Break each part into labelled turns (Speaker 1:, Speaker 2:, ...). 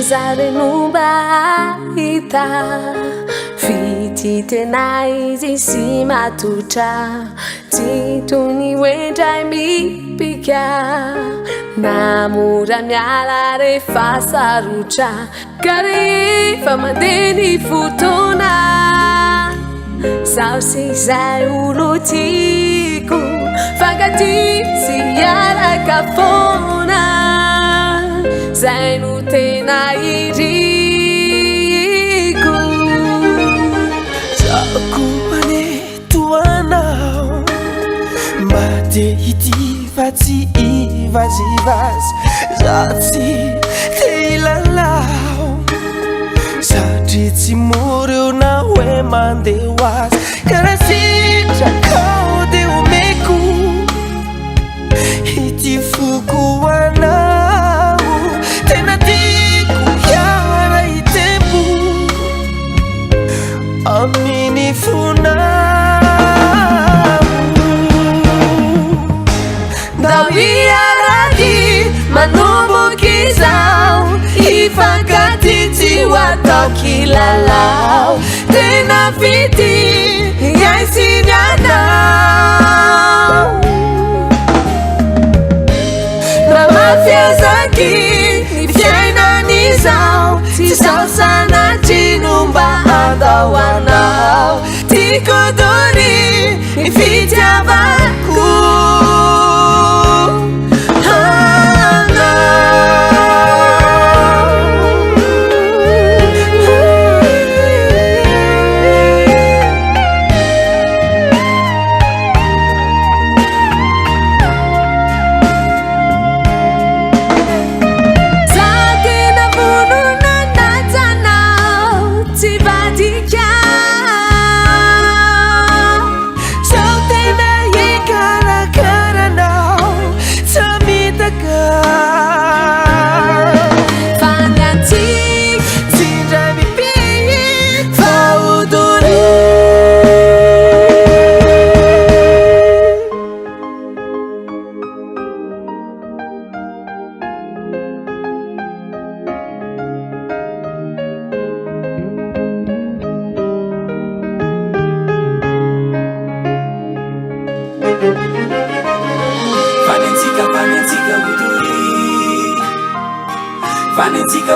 Speaker 1: zare nubaita Fiti tena izy sy matotra Tsy toy ny hoendray mipika Namora miala rehefa sarotra Ka rehefa mandeha ny fotoana Zaho sy izay olo tiako Fankaty sy hiaraka foana Zay no tena iriko
Speaker 2: Zaho maneto anao Mba te hitiva tsy ivazivazy Zaho tsy te hilalao Satria tsy mora eo na hoe mandeha ho azy Karaha sitraka dia omeko Ity foko anao Tena tiako hiara hitempo Amin'ny fonao
Speaker 1: Ndao hiaraki manomboky izao Hifankaty tsy ho atao kilalao Tena fity hiaisiny anao Raha mafiazaky ny fiainan'izao Tsy zao sanatry no mba andao anao Tiako dony ny fitiavako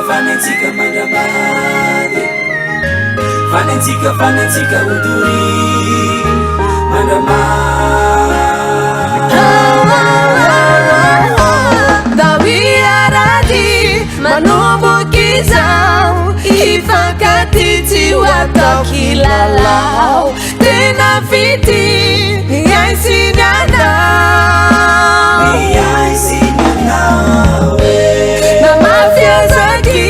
Speaker 2: Vanentsika mandramady Vanentsika uduri mandramady
Speaker 1: Ndao hiaraki manomboky izao Hifankaty tsy ho atao kilalao Tena fity hiaisiny anao Na mafiazaky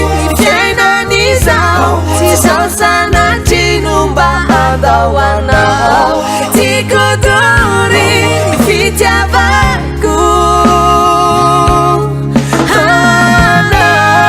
Speaker 1: ny fiainan'izao Tsy zao sanatry no mba andao anao Tiako dony ny fitiavako anao